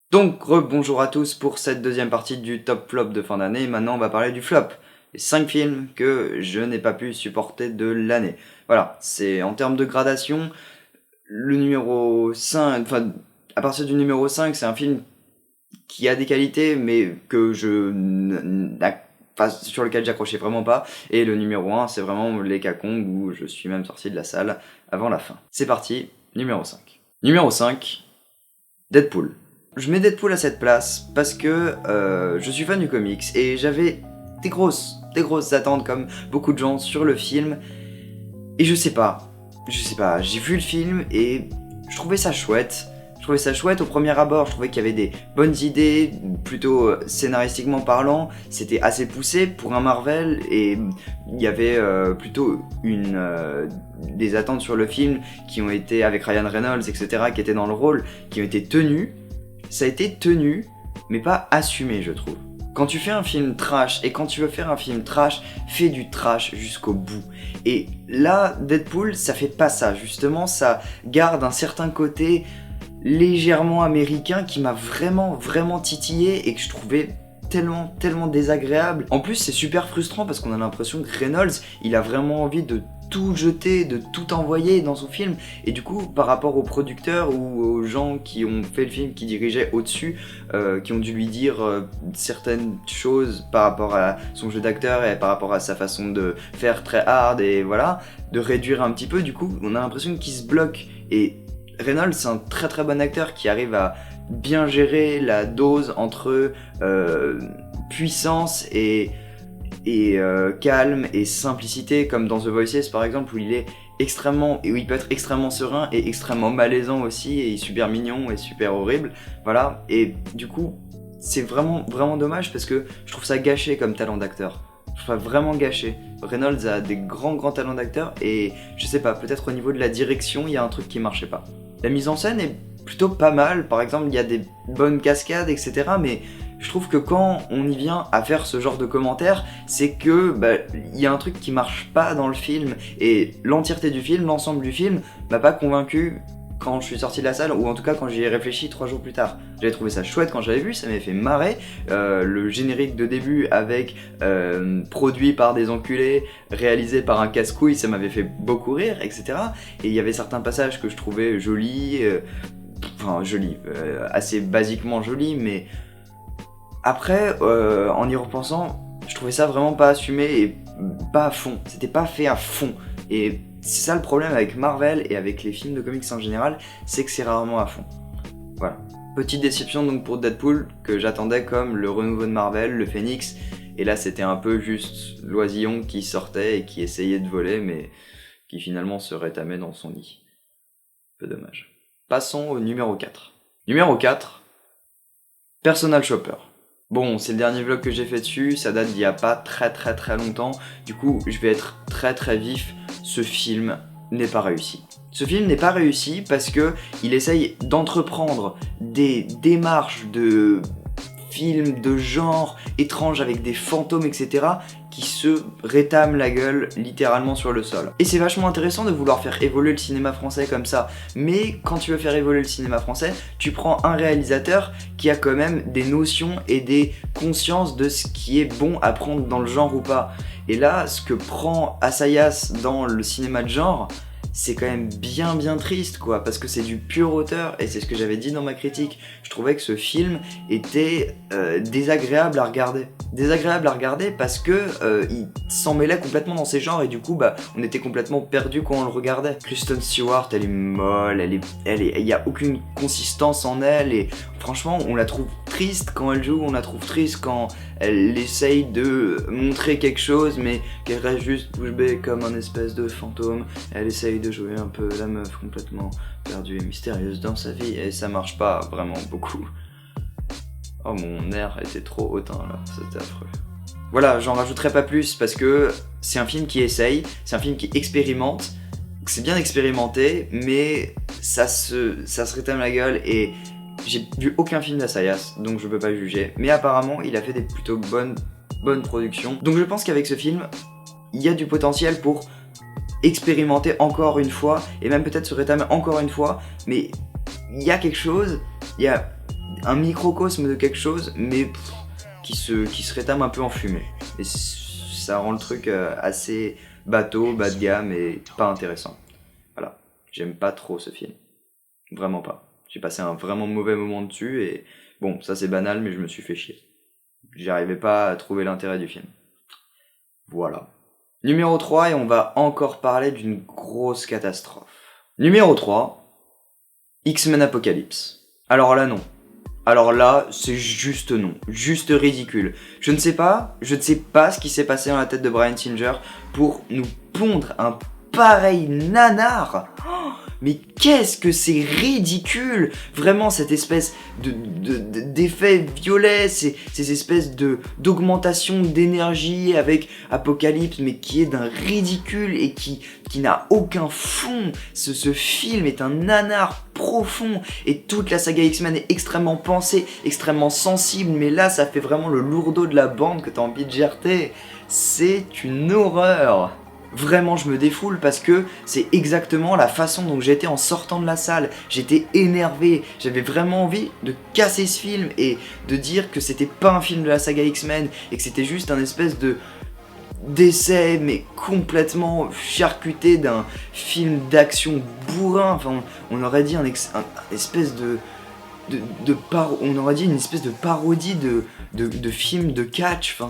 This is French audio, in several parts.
Donc, bonjour à tous pour cette deuxième partie du top flop de fin d'année. Maintenant, on va parler du flop. Les 5 films que je n'ai pas pu supporter de l'année. Voilà, c'est en termes de gradation, le numéro 5, enfin, à partir du numéro 5, c'est un film qui a des qualités, mais que sur lequel j'accrochais vraiment pas. Et le numéro 1, c'est vraiment Les Kong, où je suis même sorti de la salle avant la fin. C'est parti, numéro 5. Numéro 5, Deadpool. Je mets Deadpool à cette place parce que je suis fan du comics et j'avais des grosses attentes comme beaucoup de gens sur le film. Et je sais pas, j'ai vu le film et je trouvais ça chouette. Je trouvais ça chouette au premier abord, je trouvais qu'il y avait des bonnes idées, plutôt scénaristiquement parlant, c'était assez poussé pour un Marvel et il y avait plutôt des attentes sur le film qui ont été, avec Ryan Reynolds, etc., qui étaient dans le rôle, qui ont été tenues. Ça a été tenu, mais pas assumé, je trouve. Quand tu fais un film trash, et quand tu veux faire un film trash, fais du trash jusqu'au bout. Et là, Deadpool, ça fait pas ça, justement, ça garde un certain côté légèrement américain qui m'a vraiment titillé et que je trouvais tellement désagréable. En plus, c'est super frustrant parce qu'on a l'impression que Reynolds, il a vraiment envie de tout jeter, de tout envoyer dans son film, et du coup par rapport aux producteurs ou aux gens qui ont fait le film, qui dirigeaient au-dessus, qui ont dû lui dire certaines choses par rapport à son jeu d'acteur et par rapport à sa façon de faire très hard, et voilà, de réduire un petit peu, du coup on a l'impression qu'il se bloque. Et Reynolds, c'est un très bon acteur qui arrive à bien gérer la dose entre puissance et calme et simplicité, comme dans The Voices par exemple, où il peut être extrêmement serein et extrêmement malaisant aussi, et super mignon et super horrible, voilà. Et du coup c'est vraiment dommage parce que je trouve ça gâché comme talent d'acteur. Je trouve ça vraiment gâché. Reynolds a des grands talents d'acteur et je sais pas, peut-être au niveau de la direction il y a un truc qui marchait pas. La mise en scène est plutôt pas mal, par exemple il y a des bonnes cascades, etc., mais je trouve que quand on y vient à faire ce genre de commentaires, c'est que y a un truc qui marche pas dans le film, et l'entièreté du film, l'ensemble du film, m'a pas convaincu quand je suis sorti de la salle, ou en tout cas quand j'y ai réfléchi 3 jours plus tard. J'avais trouvé ça chouette quand j'avais vu, ça m'avait fait marrer. Le générique de début avec produit par des enculés, réalisé par un casse-couille, ça m'avait fait beaucoup rire, etc. Et il y avait certains passages que je trouvais jolis, assez basiquement jolis, mais après, en y repensant, je trouvais ça vraiment pas assumé et pas à fond. C'était pas fait à fond. Et c'est ça le problème avec Marvel et avec les films de comics en général, c'est que c'est rarement à fond. Voilà. Petite déception donc pour Deadpool, que j'attendais comme le renouveau de Marvel, le Phénix. Et là, c'était un peu juste l'oisillon qui sortait et qui essayait de voler, mais qui finalement se rétamait dans son nid. Peu dommage. Passons au numéro 4. Numéro 4, Personal Shopper. Bon, c'est le dernier vlog que j'ai fait dessus, ça date d'il y a pas très longtemps, du coup je vais être très vif, ce film n'est pas réussi. Ce film n'est pas réussi parce que il essaye d'entreprendre des démarches de films de genre étranges avec des fantômes, etc., qui se rétament la gueule littéralement sur le sol. Et c'est vachement intéressant de vouloir faire évoluer le cinéma français comme ça, mais quand tu veux faire évoluer le cinéma français, tu prends un réalisateur qui a quand même des notions et des consciences de ce qui est bon à prendre dans le genre ou pas. Et là, ce que prend Assayas dans le cinéma de genre, c'est quand même bien triste, quoi, parce que c'est du pur auteur, et c'est ce que j'avais dit dans ma critique. Je trouvais que ce film était désagréable à regarder. Désagréable à regarder parce que il s'en mêlait complètement dans ses genres, et du coup, on était complètement perdus quand on le regardait. Kristen Stewart, elle est molle, il y a aucune consistance en elle, et franchement, on la trouve triste quand elle joue, on la trouve triste quand elle essaye de montrer quelque chose, mais qu'elle reste juste bouche bée comme un espèce de fantôme. Elle essaye de jouer un peu la meuf complètement perdue et mystérieuse dans sa vie, et ça marche pas vraiment beaucoup. Oh, mon air était trop hautain là, c'était affreux. Voilà, j'en rajouterai pas plus parce que c'est un film qui essaye, c'est un film qui expérimente, c'est bien expérimenté, mais ça se rétame la gueule, et j'ai vu aucun film d'Assayas, donc je peux pas juger, mais apparemment il a fait des plutôt bonnes productions. Donc je pense qu'avec ce film, il y a du potentiel pour expérimenter encore une fois, et même peut-être se rétamer encore une fois, mais il y a quelque chose, il y a un microcosme de quelque chose, mais qui se rétame un peu en fumée. Et ça rend le truc assez bateau, bas de gamme et pas intéressant. Voilà, j'aime pas trop ce film. Vraiment pas. J'ai passé un vraiment mauvais moment dessus et bon, ça c'est banal, mais je me suis fait chier. J'arrivais pas à trouver l'intérêt du film. Voilà. Numéro 3, et on va encore parler d'une grosse catastrophe. Numéro 3, X-Men Apocalypse. Alors là, non. Alors là, c'est juste non. Juste ridicule. Je ne sais pas ce qui s'est passé dans la tête de Bryan Singer pour nous pondre un pareil nanar. Oh, mais qu'est-ce que c'est ridicule! Vraiment, cette espèce d'effet violet, ces espèces d'augmentation d'énergie avec Apocalypse, mais qui est d'un ridicule et qui n'a aucun fond. Ce film est un nanar profond et toute la saga X-Men est extrêmement pensée, extrêmement sensible, mais là, ça fait vraiment le lourdeau de la bande que t'as envie de gerter. C'est une horreur! Vraiment, je me défoule parce que c'est exactement la façon dont j'étais en sortant de la salle. J'étais énervé, j'avais vraiment envie de casser ce film et de dire que c'était pas un film de la saga X-Men et que c'était juste un espèce d'essai mais complètement charcuté d'un film d'action bourrin. Enfin, on aurait dit un espèce on aurait dit une espèce de parodie de film de catch. Enfin,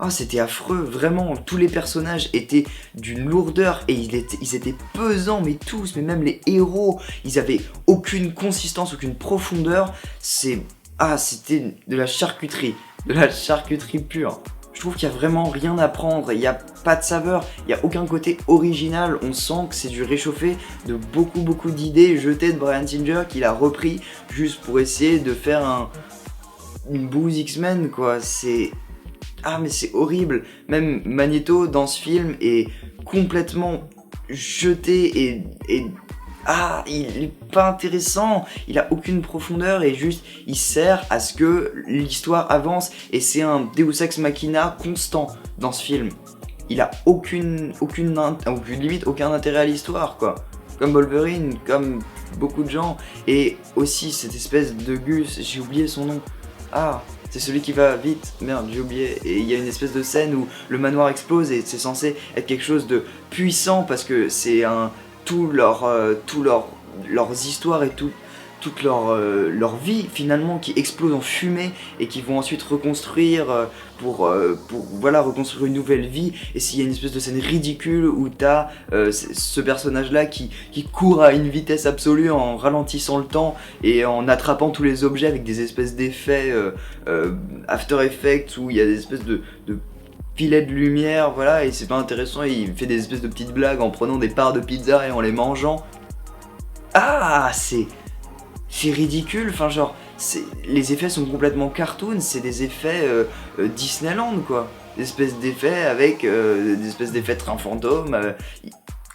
c'était affreux, vraiment, tous les personnages étaient d'une lourdeur et ils étaient pesants, mais tous, mais même les héros, ils avaient aucune consistance, aucune profondeur. C'était de la charcuterie pure. Je trouve qu'il y a vraiment rien à prendre, il n'y a pas de saveur, il n'y a aucun côté original, on sent que c'est du réchauffé de beaucoup d'idées jetées de Bryan Singer qu'il a repris juste pour essayer de faire une bouse X-Men, quoi. Mais c'est horrible. Même Magneto dans ce film est complètement jeté et il est pas intéressant. Il a aucune profondeur et juste il sert à ce que l'histoire avance et c'est un Deus Ex Machina constant dans ce film. Il a limite aucun intérêt à l'histoire, quoi. Comme Wolverine, comme beaucoup de gens et aussi cette espèce de Gus, j'ai oublié son nom. C'est celui qui va vite, merde j'ai oublié, et il y a une espèce de scène où le manoir explose et c'est censé être quelque chose de puissant parce que c'est leurs histoires et toute leur vie finalement qui explose en fumée et qui vont ensuite reconstruire pour reconstruire une nouvelle vie. Et s'il y a une espèce de scène ridicule où t'as ce personnage là qui court à une vitesse absolue en ralentissant le temps et en attrapant tous les objets avec des espèces d'effets After Effects où il y a des espèces de filets de lumière, voilà, et c'est pas intéressant, et il fait des espèces de petites blagues en prenant des parts de pizza et en les mangeant. C'est ridicule, enfin genre, les effets sont complètement cartoon, c'est des effets Disneyland, quoi. Des espèces d'effets avec des espèces d'effets train fantôme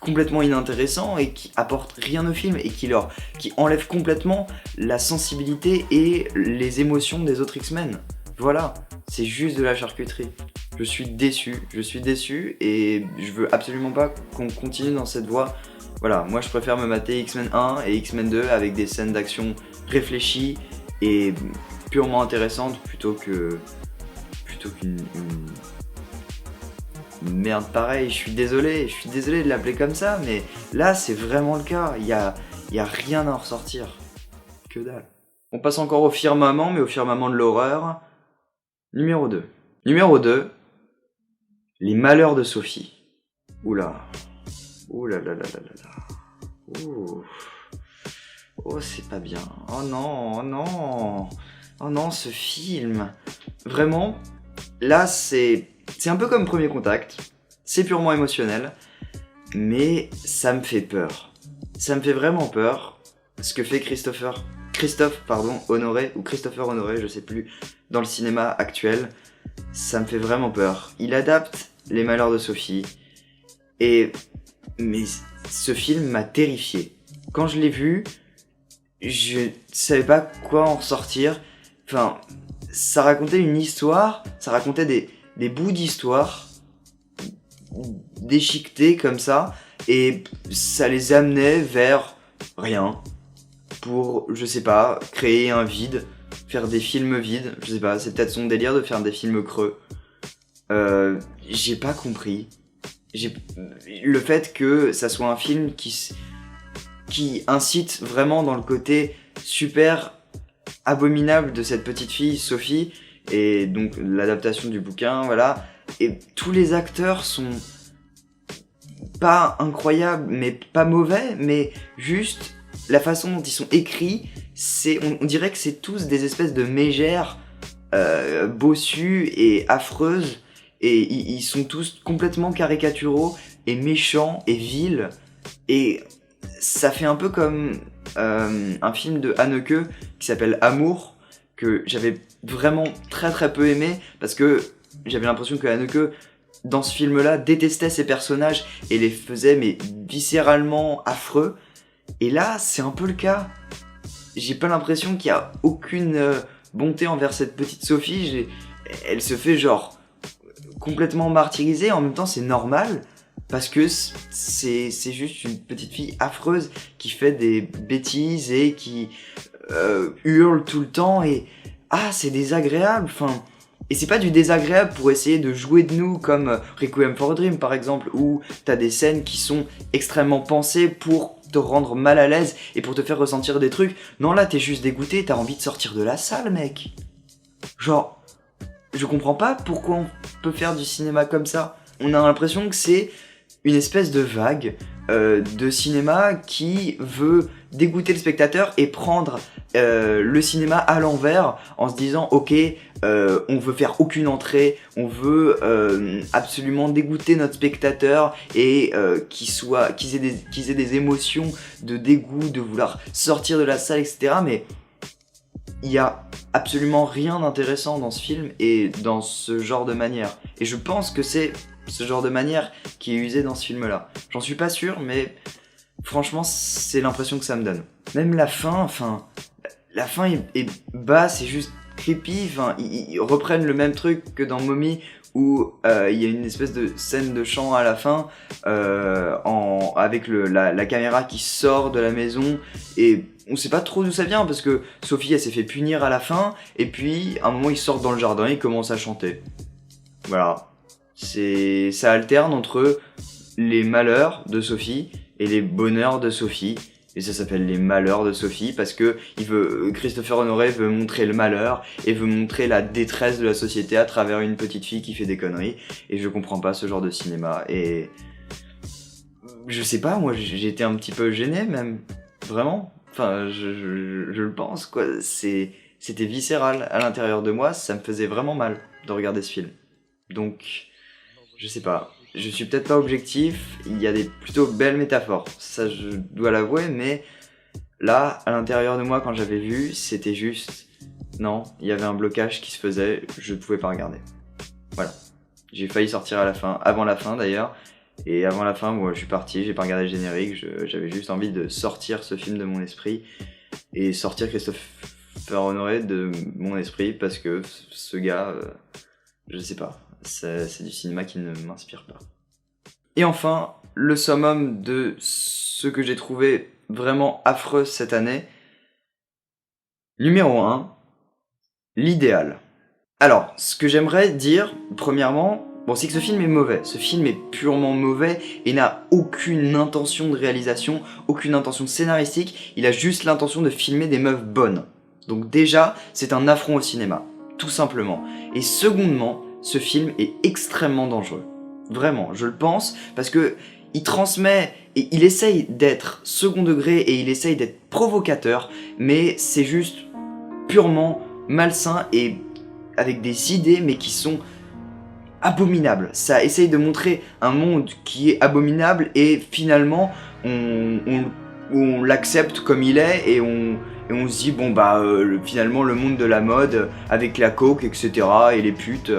complètement inintéressants et qui apportent rien au film et qui enlèvent complètement la sensibilité et les émotions des autres X-Men. Voilà, c'est juste de la charcuterie. Je suis déçu et je veux absolument pas qu'on continue dans cette voie. Voilà, moi je préfère me mater X-Men 1 et X-Men 2 avec des scènes d'action réfléchies et purement intéressantes plutôt qu'une merde pareille. Je suis désolé de l'appeler comme ça, mais là c'est vraiment le cas, il y a rien à en ressortir. Que dalle. On passe encore au firmament, mais au firmament de l'horreur. Numéro 2, Les Malheurs de Sophie. Oula là là là là là. Oh, c'est pas bien. Oh non, ce film. Vraiment, là, c'est un peu comme Premier Contact. C'est purement émotionnel, mais ça me fait peur. Ça me fait vraiment peur. Ce que fait Christopher Honoré, je sais plus, dans le cinéma actuel, ça me fait vraiment peur. Il adapte Les Malheurs de Sophie, mais ce film m'a terrifié. Quand je l'ai vu, je savais pas quoi en ressortir. Enfin, ça racontait une histoire, ça racontait des bouts d'histoire déchiquetés comme ça, et ça les amenait vers rien, pour, je sais pas, créer un vide faire des films vides. Je sais pas, c'est peut-être son délire de faire des films creux. J'ai pas compris. Le fait que ça soit un film qui incite vraiment dans le côté super abominable de cette petite fille, Sophie, et donc l'adaptation du bouquin, voilà. Et tous les acteurs sont pas incroyables, mais pas mauvais, mais juste la façon dont ils sont écrits, on dirait que c'est tous des espèces de mégères bossues et affreuses, et ils sont tous complètement caricaturaux et méchants et vils, et ça fait un peu comme un film de Haneke qui s'appelle Amour, que j'avais vraiment très très peu aimé, parce que j'avais l'impression que Haneke, dans ce film-là, détestait ses personnages et les faisait mais viscéralement affreux. Et là, c'est un peu le cas. J'ai pas l'impression qu'il y a aucune bonté envers cette petite Sophie. Elle se fait genre complètement martyriser. En même temps, c'est normal, parce que c'est juste une petite fille affreuse qui fait des bêtises et qui hurle tout le temps. Et c'est désagréable. Enfin, et c'est pas du désagréable pour essayer de jouer de nous, comme Requiem for a Dream par exemple, où t'as des scènes qui sont extrêmement pensées pour te rendre mal à l'aise et pour te faire ressentir des trucs. Non, là t'es juste dégoûté, t'as envie de sortir de la salle, mec. Genre, je comprends pas pourquoi on peut faire du cinéma comme ça. On a l'impression que c'est une espèce de vague de cinéma qui veut dégoûter le spectateur et prendre le cinéma à l'envers, en se disant ok, on veut faire aucune entrée, on veut absolument dégoûter notre spectateur et qu'ils aient des émotions de dégoût, de vouloir sortir de la salle, etc. Mais il y a absolument rien d'intéressant dans ce film et dans ce genre de manière. Et je pense que c'est ce genre de manière qui est usé dans ce film-là. J'en suis pas sûr, mais franchement, c'est l'impression que ça me donne. Même la fin est basse, c'est juste creepy. Enfin, ils reprennent le même truc que dans Mommy, où il y a une espèce de scène de chant à la fin, avec la caméra qui sort de la maison, et on sait pas trop d'où ça vient, parce que Sophie, elle s'est fait punir à la fin, et puis à un moment ils sortent dans le jardin et ils commencent à chanter. Voilà. Ça alterne entre les malheurs de Sophie et les bonheurs de Sophie. Et ça s'appelle les malheurs de Sophie parce que Christopher Honoré veut montrer le malheur et veut montrer la détresse de la société à travers une petite fille qui fait des conneries. Et je comprends pas ce genre de cinéma. Et je sais pas, moi j'ai été un petit peu gêné même. Vraiment. Enfin, je le pense, quoi. C'était viscéral à l'intérieur de moi, ça me faisait vraiment mal de regarder ce film. Donc, je sais pas, je suis peut-être pas objectif, il y a des plutôt belles métaphores, ça je dois l'avouer, mais là, à l'intérieur de moi, quand j'avais vu, c'était juste... Non, il y avait un blocage qui se faisait, je pouvais pas regarder. Voilà. J'ai failli sortir à la fin, avant la fin d'ailleurs, et avant la fin, moi je suis parti, j'ai pas regardé le générique, j'avais juste envie de sortir ce film de mon esprit, et sortir Christopher Honoré de mon esprit, parce que ce gars, je sais pas. C'est du cinéma qui ne m'inspire pas. Et enfin, le summum de ce que j'ai trouvé vraiment affreux cette année. Numéro 1, l'idéal. Alors, ce que j'aimerais dire, premièrement, c'est que ce film est mauvais. Ce film est purement mauvais et n'a aucune intention de réalisation, aucune intention scénaristique. Il a juste l'intention de filmer des meufs bonnes. Donc déjà, c'est un affront au cinéma. Tout simplement. Et secondement, ce film est extrêmement dangereux. Vraiment, je le pense, parce que il transmet et il essaye d'être second degré et il essaye d'être provocateur, mais c'est juste purement malsain et avec des idées, mais qui sont abominables. Ça essaye de montrer un monde qui est abominable et finalement on l'accepte comme il est et on se dit finalement le monde de la mode avec la coke etc et les putes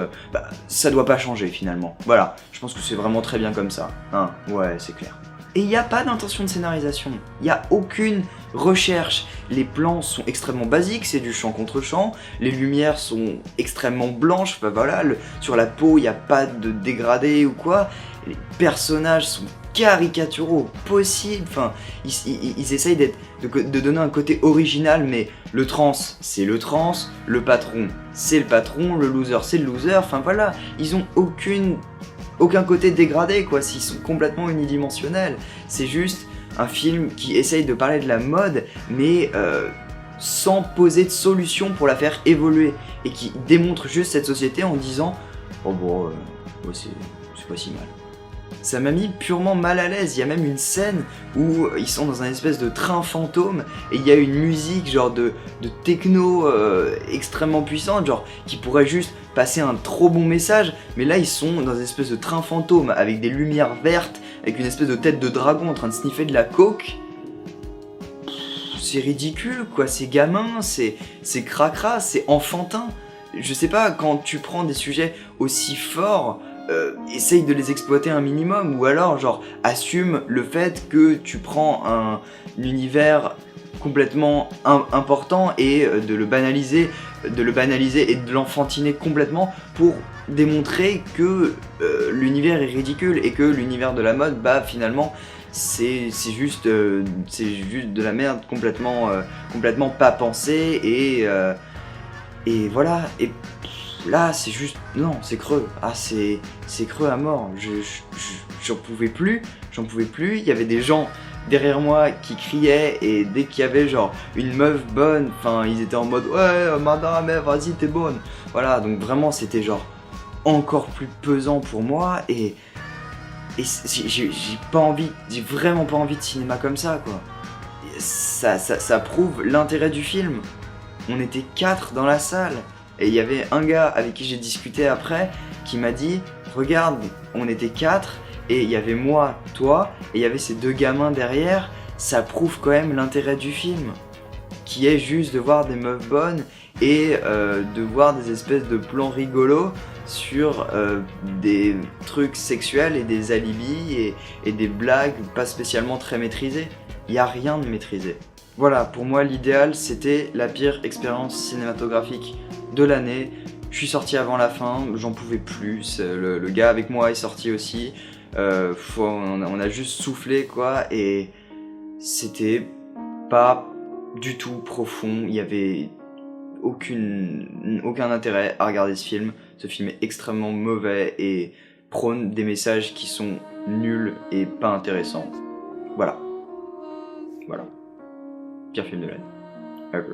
ça doit pas changer finalement. Voilà, je pense que c'est vraiment très bien comme ça, hein, ouais c'est clair. Et il n'y a pas d'intention de scénarisation, il n'y a aucune recherche, les plans sont extrêmement basiques, c'est du champ contre champ, les lumières sont extrêmement blanches, sur la peau il n'y a pas de dégradé ou quoi, les personnages sont caricaturaux possible. Enfin, ils essayent de donner un côté original, mais le trans, c'est le trans, le patron, c'est le patron, le loser, c'est le loser. Enfin voilà, ils ont aucun côté dégradé, quoi. S'ils sont complètement unidimensionnels. C'est juste un film qui essaye de parler de la mode, mais sans poser de solution pour la faire évoluer, et qui démontre juste cette société en disant oh bon, ouais, c'est pas si mal. Ça m'a mis purement mal à l'aise. Il y a même une scène où ils sont dans un espèce de train fantôme et il y a une musique genre de techno extrêmement puissante, genre qui pourrait juste passer un trop bon message, mais là ils sont dans une espèce de train fantôme avec des lumières vertes, avec une espèce de tête de dragon en train de sniffer de la coke. C'est ridicule quoi, c'est gamin, c'est cracra, c'est enfantin. Je sais pas, quand tu prends des sujets aussi forts, essaye de les exploiter un minimum, ou alors genre assume le fait que tu prends un univers complètement important et de le banaliser et de l'enfantiner complètement pour démontrer que l'univers est ridicule et que l'univers de la mode, bah finalement c'est juste de la merde complètement pas pensée et voilà. Et là c'est juste, non, c'est creux, c'est creux à mort. J'en pouvais plus, il y avait des gens derrière moi qui criaient, et dès qu'il y avait genre une meuf bonne, enfin ils étaient en mode ouais madame vas-y t'es bonne, voilà. Donc vraiment c'était genre encore plus pesant pour moi, et j'ai vraiment pas envie de cinéma comme ça quoi. Ça prouve l'intérêt du film. On était 4 dans la salle, et il y avait un gars avec qui j'ai discuté après qui m'a dit regarde, on était 4 et il y avait moi, toi, et il y avait ces 2 gamins derrière. Ça prouve quand même l'intérêt du film, qui est juste de voir des meufs bonnes et de voir des espèces de plans rigolos sur des trucs sexuels et des alibis et des blagues pas spécialement très maîtrisées. Il n'y a rien de maîtrisé. Voilà, pour moi l'idéal c'était la pire expérience cinématographique de l'année. Je suis sorti avant la fin, j'en pouvais plus, le gars avec moi est sorti aussi. On a juste soufflé quoi, et c'était pas du tout profond. Il y avait aucun intérêt à regarder ce film. Ce film est extrêmement mauvais et prône des messages qui sont nuls et pas intéressants. Voilà. Pire film de l'année. Ever.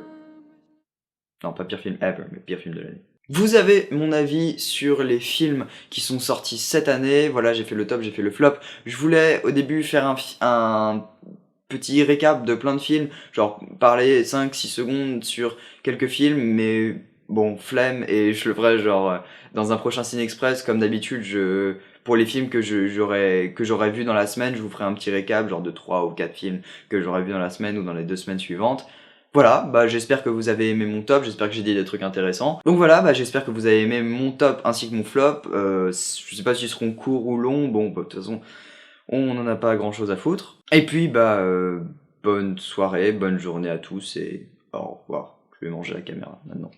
Non, pas pire film ever, mais pire film de l'année. Vous avez mon avis sur les films qui sont sortis cette année. Voilà, j'ai fait le top, j'ai fait le flop. Je voulais au début faire un petit récap de plein de films, genre parler 5-6 secondes sur quelques films, mais bon, flemme, et je le ferai genre dans un prochain Ciné Express. Comme d'habitude, pour les films que j'aurais vu dans la semaine, je vous ferai un petit récap genre de 3 ou 4 films que j'aurais vu dans la semaine ou dans les 2 semaines suivantes. Voilà, bah j'espère que vous avez aimé mon top, j'espère que j'ai dit des trucs intéressants. Donc voilà, bah j'espère que vous avez aimé mon top ainsi que mon flop. Je sais pas s'ils seront courts ou longs, bon bah de toute façon, on n'en a pas grand chose à foutre. Et puis bah bonne soirée, bonne journée à tous, et au revoir. Je vais manger la caméra maintenant.